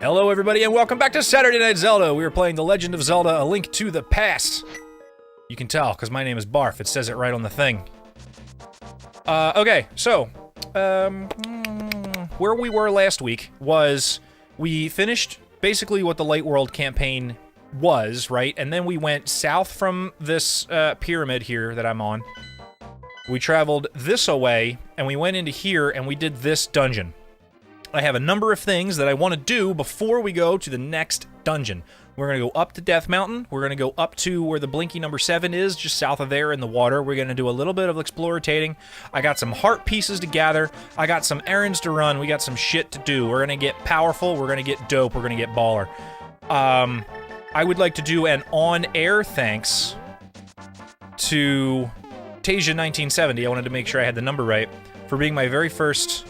Hello everybody and welcome back to Saturday Night Zelda. We are playing The Legend of Zelda, A Link to the Past. You can tell, because my name is Barf. It says it right on the thing. Okay, so, where we were last week was we finished basically what the Light World campaign was, right? And then we went south from this pyramid here that I'm on. We traveled this away, and we went into here, and we did this dungeon. I have a number of things that I want to do before we go to the next dungeon. We're going to go up to Death Mountain. We're going to go up to where the Blinky number 7 is, just south of there in the water. We're going to do a little bit of explorating. I got some heart pieces to gather. I got some errands to run. We got some shit to do. We're going to get powerful. We're going to get dope. We're going to get baller. I would like to do an on-air thanks to Tasia1970. I wanted to make sure I had the number right, for being my very first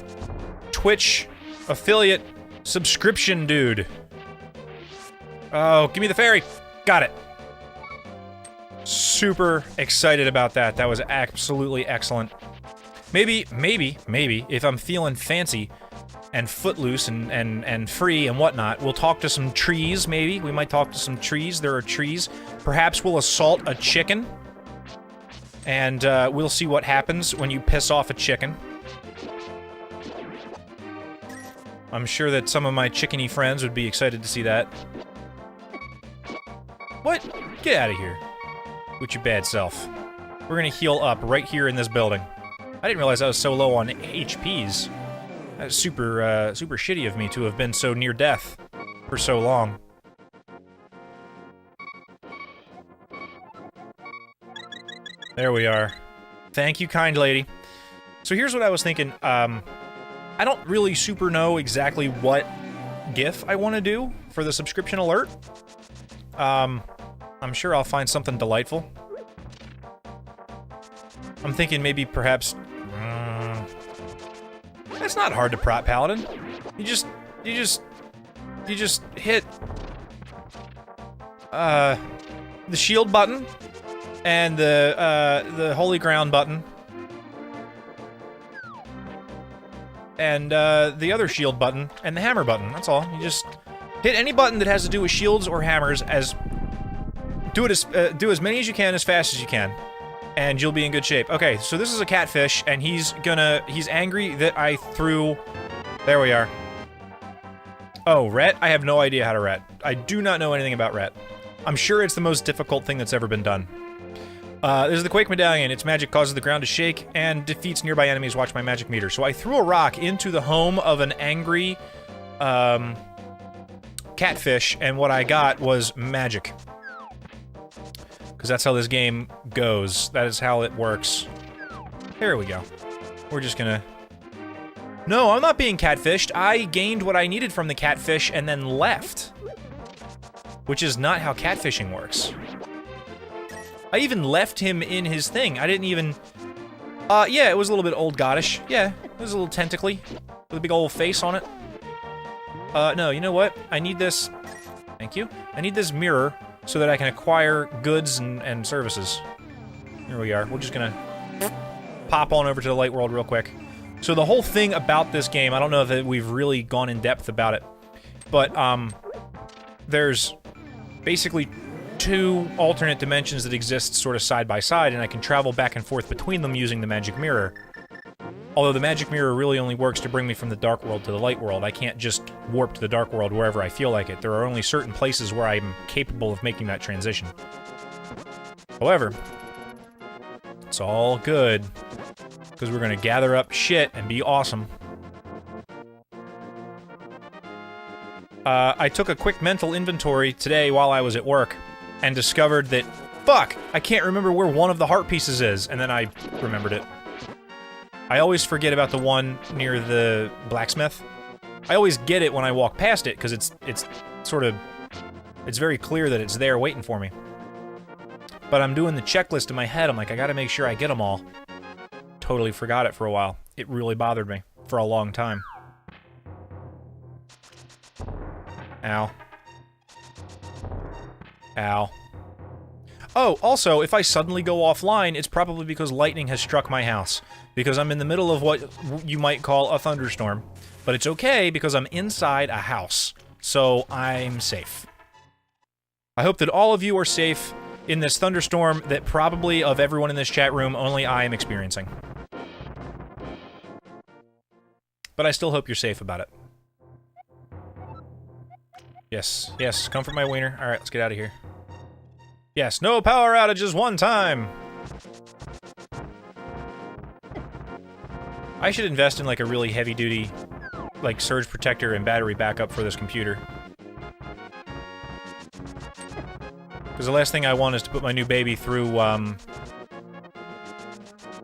Twitch affiliate subscription dude. Oh, give me the fairy. Got it. Super excited about that. That was absolutely excellent. Maybe, if I'm feeling fancy and footloose and free and whatnot, we'll talk to some trees, maybe. We might talk to some trees. There are trees. Perhaps we'll assault a chicken. And we'll see what happens when you piss off a chicken. I'm sure that some of my chickeny friends would be excited to see that. What? Get out of here. With your bad self. We're gonna heal up right here in this building. I didn't realize I was so low on HPs. That was super, super shitty of me to have been so near death for so long. There we are. Thank you, kind lady. So here's what I was thinking. I don't really super know exactly what GIF I want to do for the subscription alert. I'm sure I'll find something delightful. I'm thinking maybe perhaps... it's not hard to prop Paladin. You just hit... the shield button and the holy ground button. And the other shield button, and the hammer button, that's all. You just hit any button that has to do with shields or hammers do as many as you can, as fast as you can, and you'll be in good shape. Okay, so this is a catfish, and he's angry that I threw... There we are. Oh, ret? I have no idea how to ret. I do not know anything about ret. I'm sure it's the most difficult thing that's ever been done. This is the Quake Medallion. Its magic causes the ground to shake and defeats nearby enemies. Watch my magic meter. So I threw a rock into the home of an angry, catfish, and what I got was magic. Because that's how this game goes. That is how it works. There we go. We're just gonna... No, I'm not being catfished. I gained what I needed from the catfish and then left. Which is not how catfishing works. I even left him in his thing. I didn't even... yeah, it was a little bit old goddish. Yeah, it was a little tentacly. With a big old face on it. No, you know what? I need this... Thank you. I need this mirror so that I can acquire goods and services. Here we are. We're just gonna pop on over to the Light World real quick. So the whole thing about this game, I don't know if we've really gone in depth about it, but, there's basically 2 alternate dimensions that exist sort of side by side, and I can travel back and forth between them using the magic mirror. Although the magic mirror really only works to bring me from the Dark World to the Light World. I can't just warp to the Dark World wherever I feel like it. There are only certain places where I'm capable of making that transition. However, it's all good, because we're gonna gather up shit and be awesome. I took a quick mental inventory today while I was at work, and discovered that, fuck, I can't remember where one of the heart pieces is, and then I remembered it. I always forget about the one near the blacksmith. I always get it when I walk past it, because it's sort of... It's very clear that it's there waiting for me. But I'm doing the checklist in my head, I'm like, I gotta make sure I get them all. Totally forgot it for a while. It really bothered me for a long time. Ow. Ow. Oh, also, if I suddenly go offline, it's probably because lightning has struck my house. Because I'm in the middle of what you might call a thunderstorm. But it's okay, because I'm inside a house. so I'm safe. I hope that all of you are safe in this thunderstorm that probably, of everyone in this chat room, only I am experiencing. But I still hope you're safe about it. Yes, yes, comfort my wiener. Alright, let's get out of here. Yes, no power outages one time! I should invest in, like, a really heavy-duty, like, surge protector and battery backup for this computer. Because the last thing I want is to put my new baby through,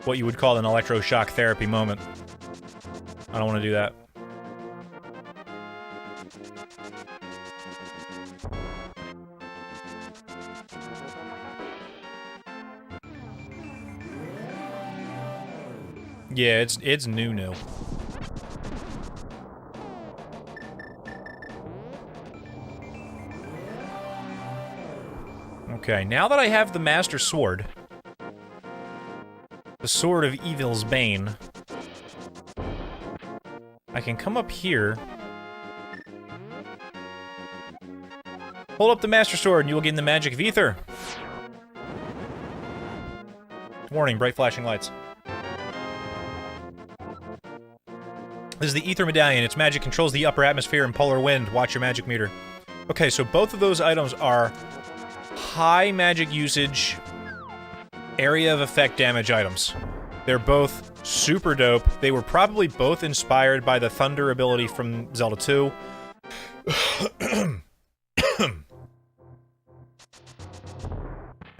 what you would call an electroshock therapy moment. I don't want to do that. Yeah, it's new. Okay, now that I have the Master Sword, the Sword of Evil's Bane, I can come up here, hold up the Master Sword, and you will gain the magic of Ether. Warning, bright flashing lights. This is the Ether Medallion. Its magic controls the upper atmosphere and polar wind. Watch your magic meter. Okay, so both of those items are high magic usage, area of effect damage items. They're both super dope. They were probably both inspired by the Thunder ability from Zelda 2.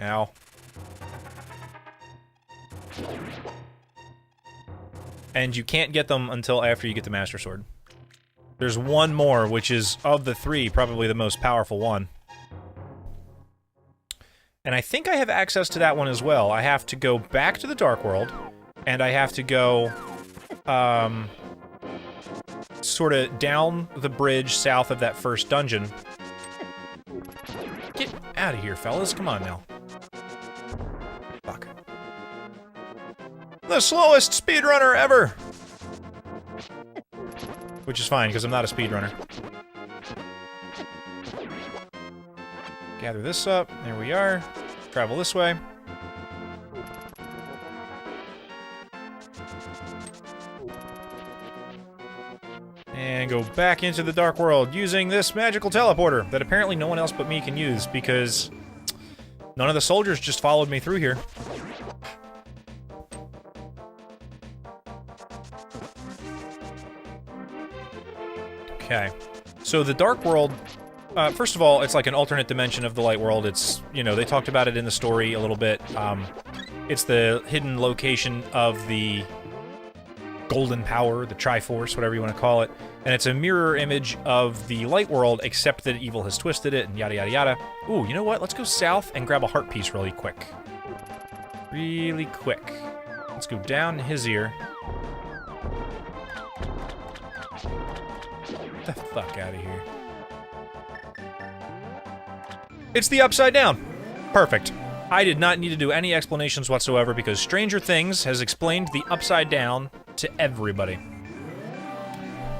Ow. And you can't get them until after you get the Master Sword. There's one more, which is, of the three, probably the most powerful one. And I think I have access to that one as well. I have to go back to the Dark World, and I have to go, sort of down the bridge south of that first dungeon. Get out of here, fellas. Come on now. Fuck. The slowest speedrunner ever! Which is fine, because I'm not a speedrunner. Gather this up. There we are. Travel this way. And go back into the Dark World using this magical teleporter that apparently no one else but me can use, because none of the soldiers just followed me through here. Okay, so the Dark World, first of all, it's like an alternate dimension of the Light World. It's, you know, they talked about it in the story a little bit. It's the hidden location of the Golden Power, the Triforce, whatever you want to call it. And it's a mirror image of the Light World, except that evil has twisted it, and yada yada yada. Ooh, you know what? Let's go south and grab a heart piece really quick. Really quick. Let's go down his ear. Get the fuck out of here. It's the Upside Down. Perfect. I did not need to do any explanations whatsoever, because Stranger Things has explained the Upside Down to everybody.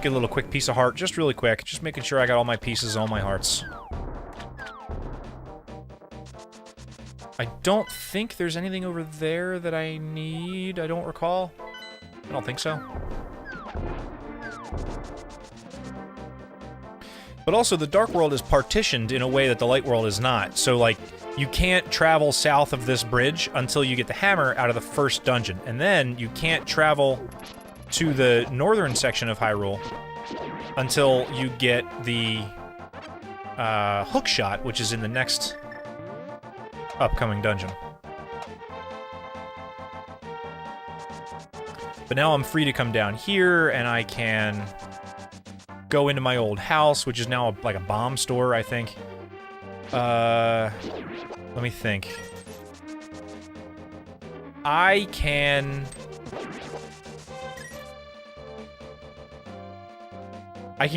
Get a little quick piece of heart, just really quick. Just making sure I got all my pieces, all my hearts. I don't think there's anything over there that I need. I don't recall. I don't think so. But also, the Dark World is partitioned in a way that the Light World is not. So, like, you can't travel south of this bridge until you get the hammer out of the first dungeon. And then you can't travel to the northern section of Hyrule until you get the hook shot, which is in the next upcoming dungeon. But now I'm free to come down here, and I can go into my old house, which is now like a bomb store, I think. Let me think. I can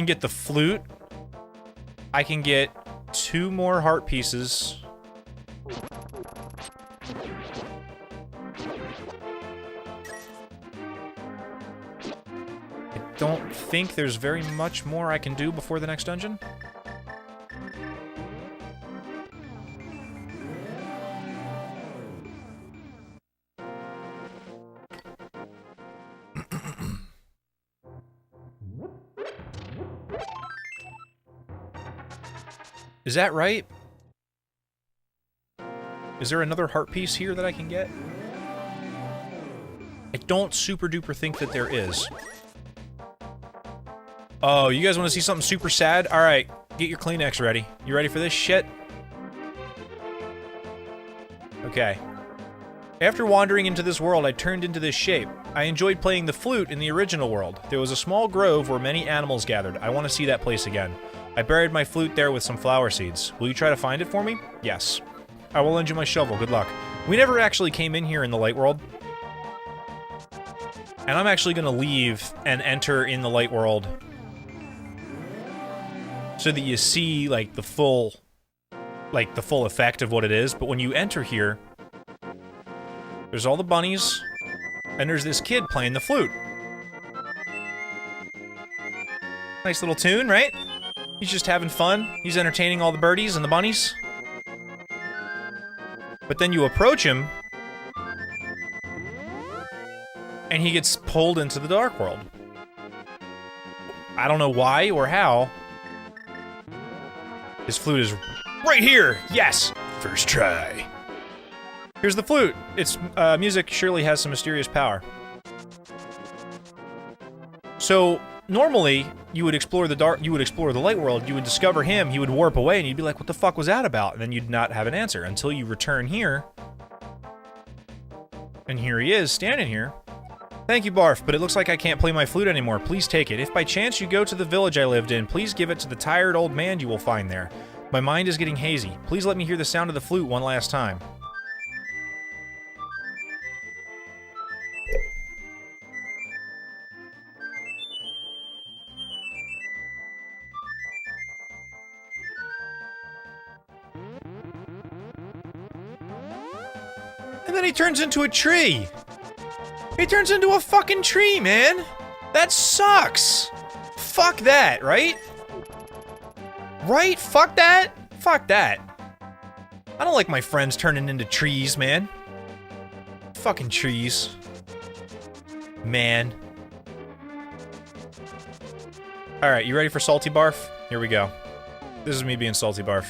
get the flute. I can get 2 more heart pieces. I don't think there's very much more I can do before the next dungeon. Is that right? Is there another heart piece here that I can get? I don't super duper think that there is. Oh, you guys want to see something super sad? Alright, get your Kleenex ready. You ready for this shit? Okay. After wandering into this world, I turned into this shape. I enjoyed playing the flute in the original world. There was a small grove where many animals gathered. I want to see that place again. I buried my flute there with some flower seeds. Will you try to find it for me? Yes. I will lend you my shovel. Good luck. We never actually came in here in the light world. And I'm actually going to leave and enter in the light world so that you see, like, the full effect of what it is. But when you enter here, there's all the bunnies, and there's this kid playing the flute. Nice little tune, right? He's just having fun. He's entertaining all the birdies and the bunnies. But then you approach him, and he gets pulled into the dark world. I don't know why or how. His flute is right here! Yes! First try. Here's the flute. Its music surely has some mysterious power. So, normally, you would explore the light world, you would discover him, he would warp away, and you'd be like, what the fuck was that about? And then you'd not have an answer until you return here. And here he is, standing here. Thank you, Barf, but it looks like I can't play my flute anymore. Please take it. If by chance you go to the village I lived in, please give it to the tired old man you will find there. My mind is getting hazy. Please let me hear the sound of the flute one last time. And then he turns into a tree! He turns into a fucking tree, man! That sucks! Fuck that, right? Right? Fuck that? Fuck that. I don't like my friends turning into trees, man. Fucking trees. Man. Alright, you ready for Salty Barf? Here we go. This is me being Salty Barf.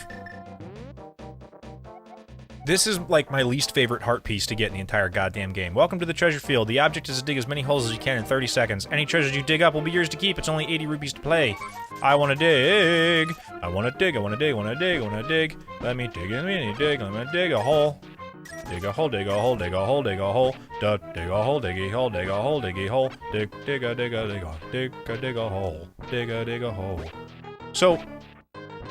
This is, like, my least favorite heart piece to get in the entire goddamn game. Welcome to the treasure field. The object is to dig as many holes as you can in 30 seconds. Any treasures you dig up will be yours to keep. It's only 80 rupees to play. I wanna dig. I wanna dig, I wanna dig, I wanna dig, I wanna dig. Let me dig, let me dig, I'm gonna dig a hole. Dig a hole, dig a hole, dig a hole, dig a hole. Dig a hole, dig a hole, dig a hole, dig a hole. Dig a hole. Dig a hole. So,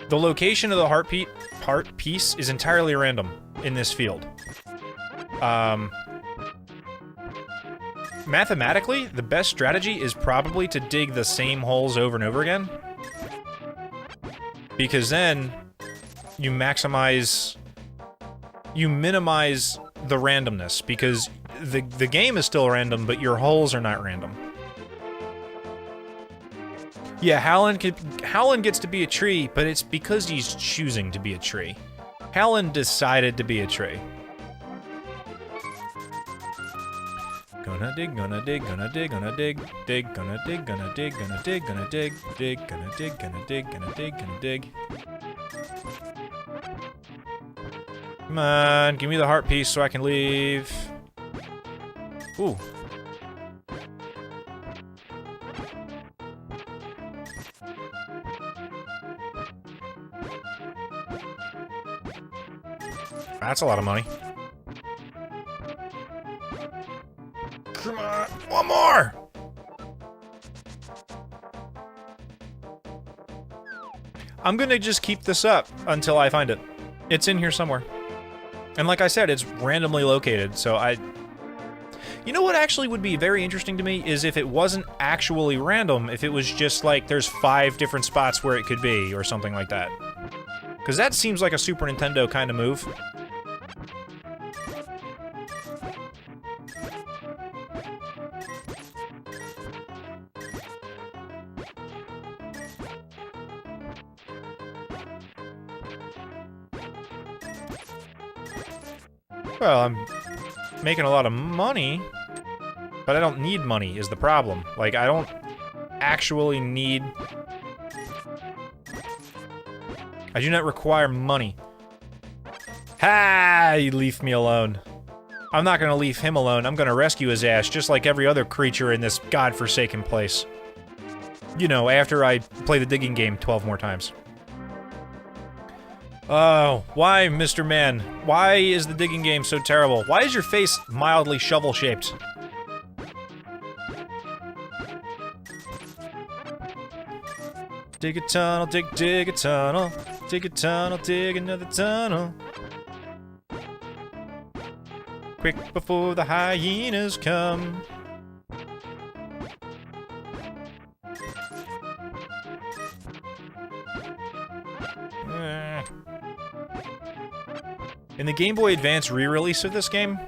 the location of the heart piece is entirely random in this field. Mathematically, the best strategy is probably to dig the same holes over and over again. Because then, you minimize the randomness, because the game is still random, but your holes are not random. Yeah, Howlin gets to be a tree, but it's because he's choosing to be a tree. Howlin decided to be a tree. Gonna dig, gonna dig, gonna dig, gonna dig, dig, gonna dig, gonna dig, gonna dig, gonna dig, dig, gonna dig, gonna dig, gonna dig, gonna dig. Come on, give me the heart piece so I can leave. Ooh. That's a lot of money. Come on, one more! I'm gonna just keep this up until I find it. It's in here somewhere. And like I said, it's randomly located, so You know what actually would be very interesting to me is if it wasn't actually random, if it was just like there's 5 different spots where it could be, or something like that. Because that seems like a Super Nintendo kind of move. Well, I'm making a lot of money, but I don't need money is the problem. Like, I don't actually need... I do not require money. Ha! You leave me alone. I'm not gonna leave him alone. I'm gonna rescue his ass, just like every other creature in this godforsaken place. You know, after I play the digging game 12 more times. Oh, why, Mr. Man? Why is the digging game so terrible? Why is your face mildly shovel-shaped? Dig a tunnel, dig a tunnel. Dig a tunnel, dig another tunnel. Quick before the hyenas come. In the Game Boy Advance re-release of this game,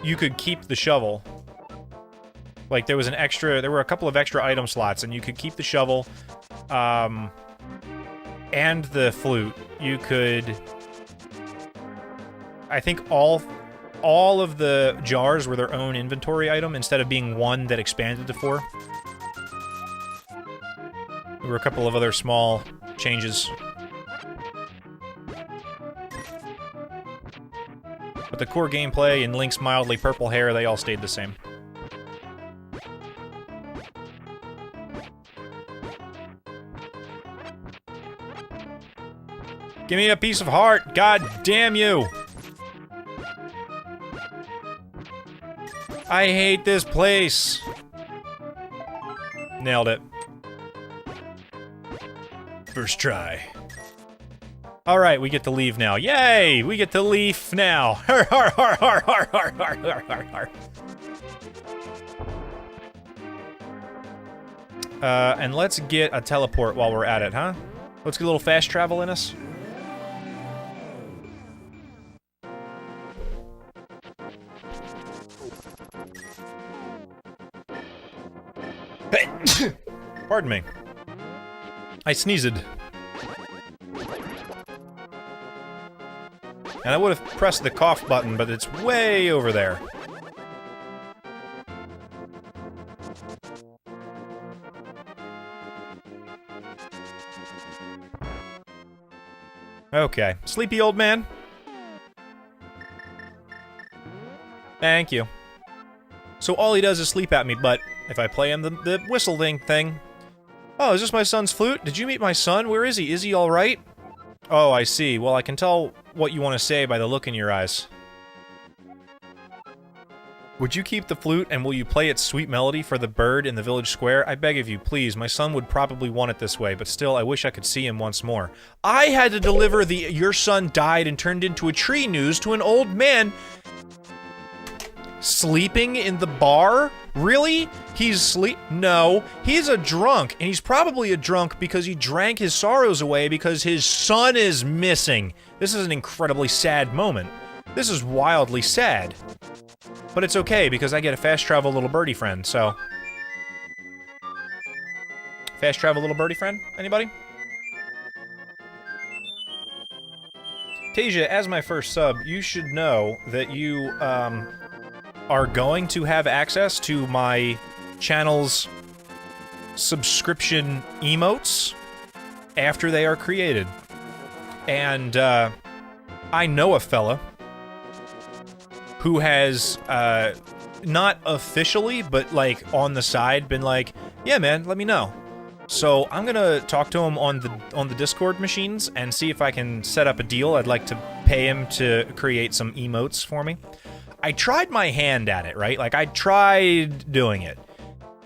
you could keep the shovel. Like, there were a couple of extra item slots, and you could keep the shovel, and the flute. You could... I think all of the jars were their own inventory item, instead of being one that expanded to 4. There were a couple of other small changes. But the core gameplay and Link's mildly purple hair, they all stayed the same. Give me a piece of heart, god damn you! I hate this place! Nailed it. First try. Alright, we get to leave now. Yay! We get to leave now! Har har har har har har har har har har. And let's get a teleport while we're at it, huh? Let's get a little fast travel in us. Pardon me. I sneezed. And I would have pressed the cough button, but it's way over there. Okay. Sleepy old man? Thank you. So all he does is sleep at me, but if I play him the whistling thing... Oh, is this my son's flute? Did you meet my son? Where is he? Is he alright? Oh, I see. Well, I can tell what you want to say by the look in your eyes. Would you keep the flute, and will you play its sweet melody for the bird in the village square? I beg of you, please. My son would probably want it this way, but still, I wish I could see him once more. I had to deliver the "your son died and turned into a tree" news to an old man... Sleeping in the bar? Really? No. He's a drunk, and he's probably a drunk because he drank his sorrows away because his son is missing. This is an incredibly sad moment. This is wildly sad. But it's okay, because I get a fast travel little birdie friend, so... Fast travel little birdie friend? Anybody? Tasia, as my first sub, you should know that you, are going to have access to my channel's subscription emotes after they are created. And, I know a fella who has, not officially, but, like, on the side, been like, yeah, man, let me know. So, I'm gonna talk to him on the Discord machines and see if I can set up a deal. I'd like to pay him to create some emotes for me. I tried my hand at it, right? Like, I tried doing it.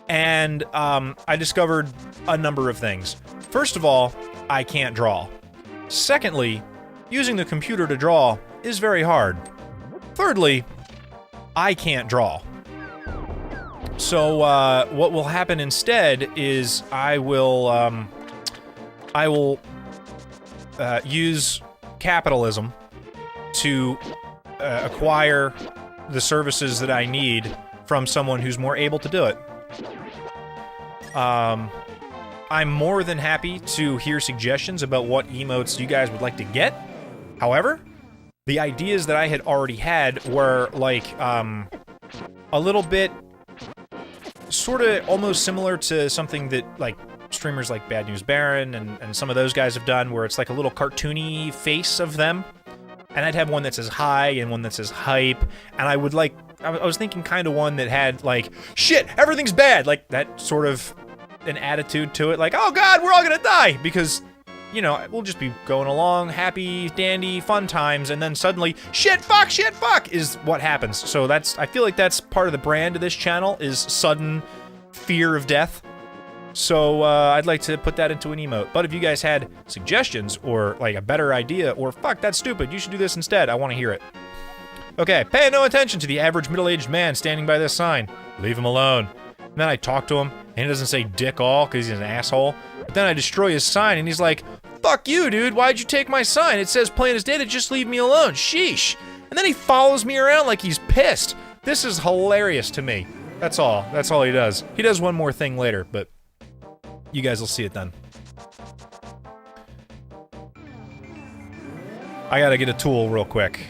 And, I discovered a number of things. First of all, I can't draw. Secondly, using the computer to draw is very hard. Thirdly, I can't draw. So, what will happen instead is I will use capitalism to acquire the services that I need from someone who's more able to do it. I'm more than happy to hear suggestions about what emotes you guys would like to get. However, the ideas that I had already had were, like, a little bit... sort of almost similar to something that, like, streamers like Bad News Baron and some of those guys have done, where it's like a little cartoony face of them. And I'd have one that says hi and one that says hype, and I would like, I was thinking kind of one that had like, shit, everything's bad, like that sort of an attitude to it, like, oh god, we're all gonna die, because, you know, we'll just be going along, happy, dandy, fun times, and then suddenly, shit, fuck, is what happens. So that's, I feel like that's part of the brand of this channel, is sudden fear of death. So, I'd like to put that into an emote. But if you guys had suggestions, or, like, a better idea, or, fuck, that's stupid, you should do this instead, I want to hear it. Okay, pay no attention to the average middle-aged man standing by this sign. Leave him alone. And then I talk to him, and he doesn't say dick all, because he's an asshole. But then I destroy his sign, and he's like, fuck you, dude, why'd you take my sign? It says plain as day to just leave me alone, sheesh. And then he follows me around like he's pissed. This is hilarious to me. That's all he does. He does one more thing later, but you guys will see it then. I gotta get a tool real quick.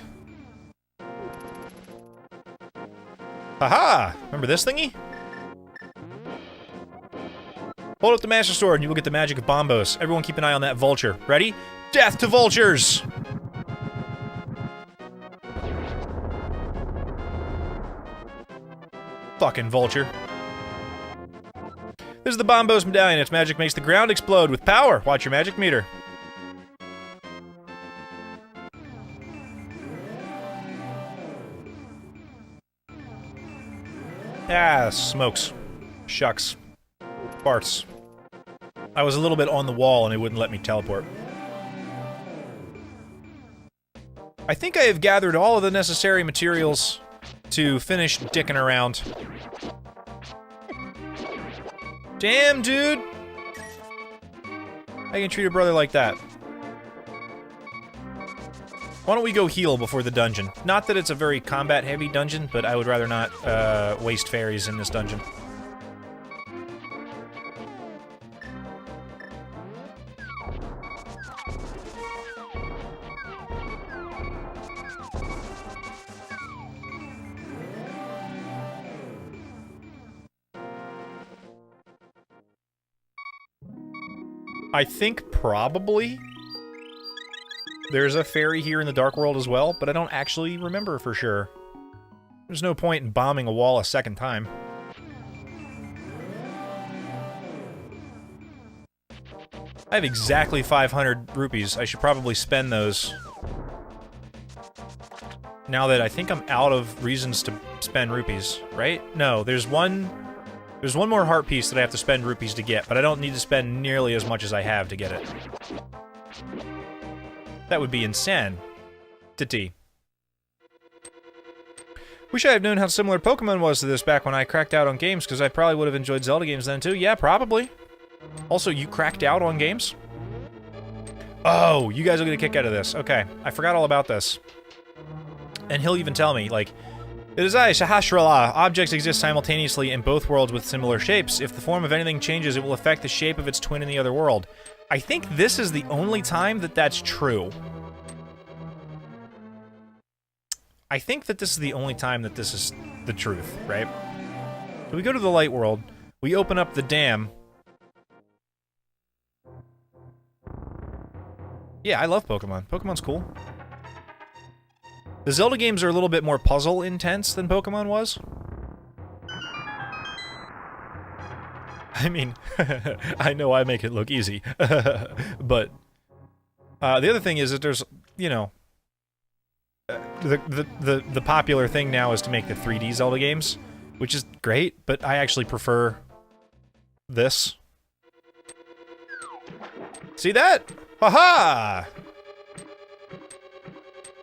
Haha! Remember this thingy? Hold up the Master Sword and you will get the magic of Bombos. Everyone keep an eye on that vulture. Ready? Death to vultures! Fucking vulture. This is the Bombos medallion. Its magic makes the ground explode with power. Watch your magic meter. Ah, smokes. Shucks. Farts. I was a little bit on the wall and it wouldn't let me teleport. I think I have gathered all of the necessary materials to finish dicking around. Damn, dude! I can treat a brother like that. Why don't we go heal before the dungeon? Not that it's a very combat-heavy dungeon, but I would rather not, waste fairies in this dungeon. I think probably there's a fairy here in the Dark World as well, but I don't actually remember for sure. There's no point in bombing a wall a second time. I have exactly 500 rupees. I should probably spend those. Now that I think I'm out of reasons to spend rupees, right? No, there's one more heart piece that I have to spend rupees to get, but I don't need to spend nearly as much as I have to get it. That would be insane. Titty. Wish I had known how similar Pokemon was to this back when I cracked out on games, because I probably would have enjoyed Zelda games then too. Yeah, probably. Also, you cracked out on games? Oh, you guys will get a kick out of this. Okay, I forgot all about this. And he'll even tell me, like, it is I, Sahasrara. Objects exist simultaneously in both worlds with similar shapes. If the form of anything changes, it will affect the shape of its twin in the other world. I think this is the only time that that's true. I think that this is the only time that this is the truth, right? So we go to the light world, we open up the dam. Yeah, I love Pokemon. Pokemon's cool. The Zelda games are a little bit more puzzle intense than Pokemon was. I mean, I know I make it look easy, but the other thing is that there's, you know, the popular thing now is to make the 3D Zelda games, which is great, but I actually prefer this. See that? Haha!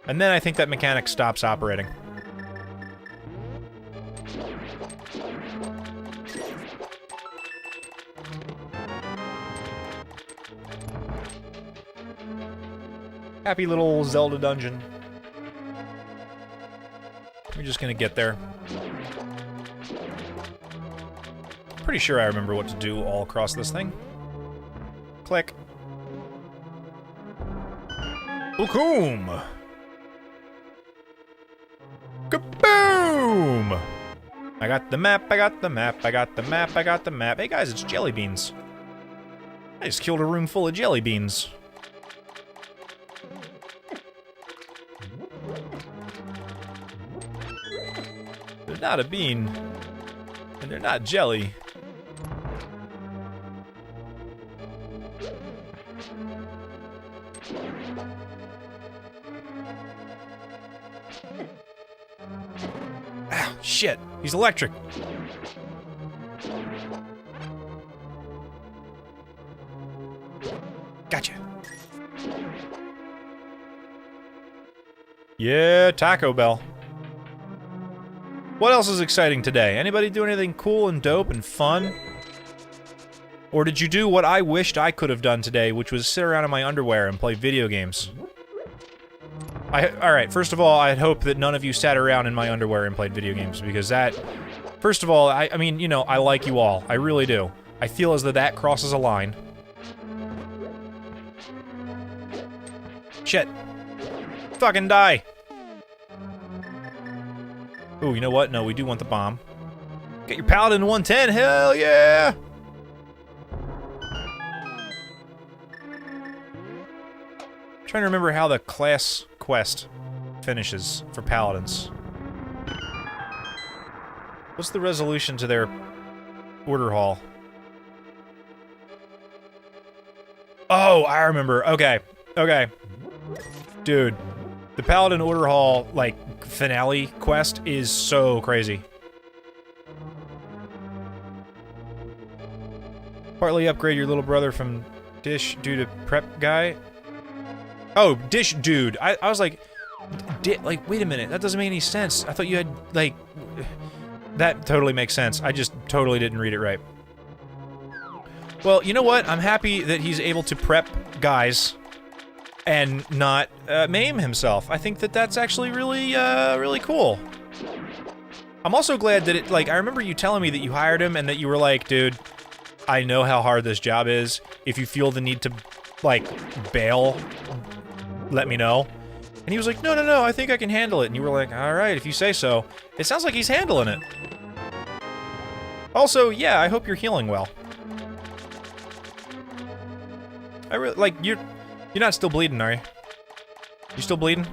And then I think that mechanic stops operating. Happy little Zelda dungeon. We're just gonna get there. Pretty sure I remember what to do all across this thing. Click. Boom! Kaboom! I got the map, I got the map, I got the map, I got the map. Hey guys, it's Jelly Beans. I just killed a room full of jelly beans. They're not a bean. And they're not jelly. Ah, shit. He's electric. Gotcha. Yeah, Taco Bell. What else is exciting today? Anybody do anything cool and dope and fun? Or did you do what I wished I could have done today, which was sit around in my underwear and play video games? Alright, first of all, I'd hope that none of you sat around in my underwear and played video games, because that... First of all, I mean, you know, I like you all. I really do. I feel as though that crosses a line. Shit. Fucking die! Ooh, you know what? No, we do want the bomb. Get your paladin 110, hell yeah! I'm trying to remember how the class quest finishes for paladins. What's the resolution to their order hall? Oh, I remember. Okay. Okay. Dude, the paladin order hall, like, finale quest is so crazy. Partly upgrade your little brother from dish dude to prep guy. Oh, dish dude. I was like, like, wait a minute, that doesn't make any sense. I thought you had, like, that totally makes sense. I just totally didn't read it right. Well, you know what? I'm happy that he's able to prep guys and not maim himself. I think that that's actually really, really cool. I'm also glad that it, like, I remember you telling me that you hired him and that you were like, dude, I know how hard this job is. If you feel the need to, like, bail, let me know. And he was like, no, no, no, I think I can handle it. And you were like, alright, if you say so. It sounds like he's handling it. Also, yeah, I hope you're healing well. I really, like, you're not still bleeding, are you? You still bleeding?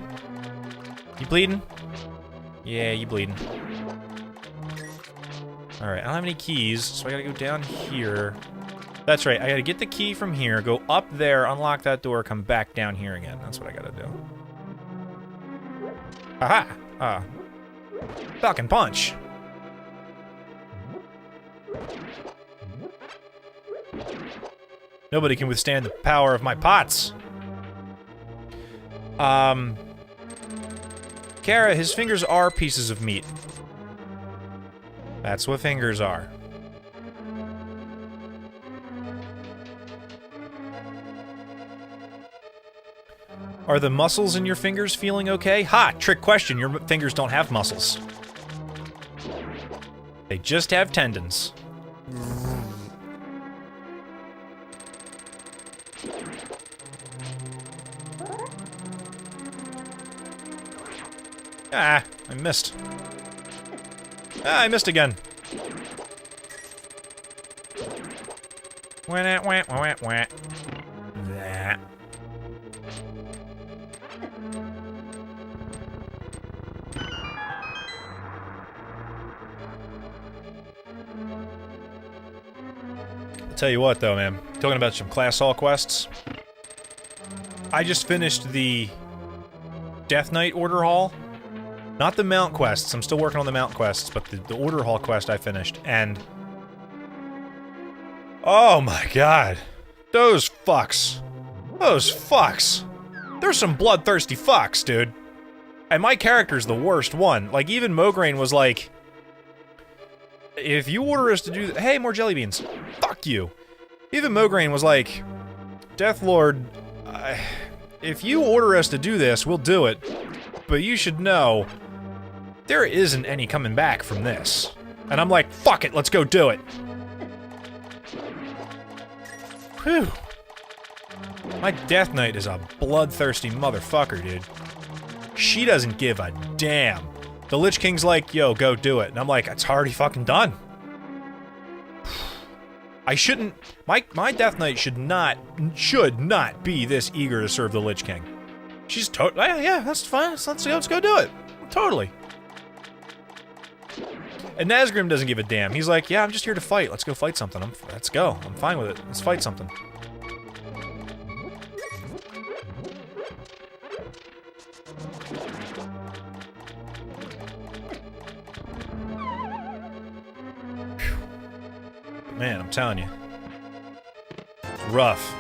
You bleeding? Yeah, you bleeding. Alright, I don't have any keys, so I gotta go down here. That's right, I gotta get the key from here, go up there, unlock that door, come back down here again. That's what I gotta do. Aha! Falcon Punch! Nobody can withstand the power of my pots! Kara, his fingers are pieces of meat. That's what fingers are. Are the muscles in your fingers feeling okay? Ha! Trick question, your fingers don't have muscles. They just have tendons. Ah, I missed. Ah, I missed again. Wah, wah, wah, wah. That. I'll tell you what, though, man. Talking about some class hall quests. I just finished the Death Knight Order Hall. Not the Mount quests, I'm still working on the Mount quests, but the Order Hall quest I finished, and... oh my god. Those fucks. Those fucks. There's some bloodthirsty fucks, dude. And my character's the worst one. Like, even Mograine was like... if you order us to do hey, more jelly beans. Fuck you. Even Mograine was like... Deathlord, if you order us to do this, we'll do it. But you should know... there isn't any coming back from this. And I'm like, fuck it, let's go do it. Whew. My Death Knight is a bloodthirsty motherfucker, dude. She doesn't give a damn. The Lich King's like, yo, go do it. And I'm like, it's already fucking done. I shouldn't... My Death Knight should not be this eager to serve the Lich King. She's totally... Yeah, that's fine. Let's go do it. Totally. And Nazgrim doesn't give a damn. He's like, yeah, I'm just here to fight. Let's go fight something. Let's go. I'm fine with it. Let's fight something. Man, I'm telling you. It's rough.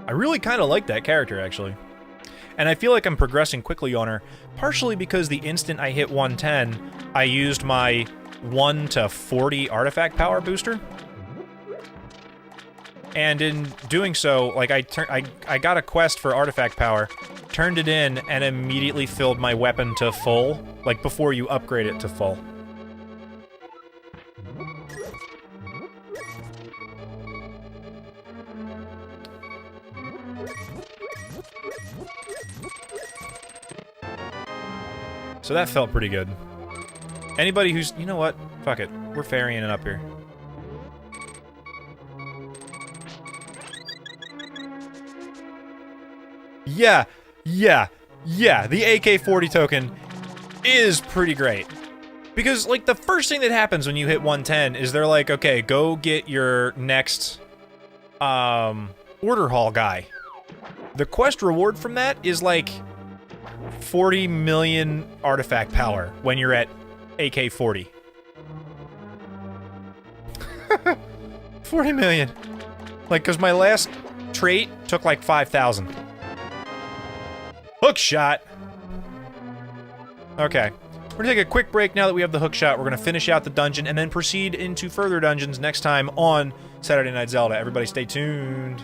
I really kind of like that character, actually. And I feel like I'm progressing quickly on her, partially because the instant I hit 110, I used my 1 to 40 artifact power booster. And in doing so, like, I got a quest for artifact power, turned it in, and immediately filled my weapon to full, like, before you upgrade it to full. So that felt pretty good. Anybody who's... You know what? Fuck it. We're ferrying it up here. Yeah. The AK-40 token is pretty great. Because, like, the first thing that happens when you hit 110 is they're like, okay, go get your next, order hall guy. The quest reward from that is, like... 40 million artifact power when you're at AK-40. 40 million. Like, because my last trait took like 5,000. Hook shot! Okay. We're gonna take a quick break now that we have the hook shot. We're gonna finish out the dungeon and then proceed into further dungeons next time on Saturday Night Zelda. Everybody stay tuned.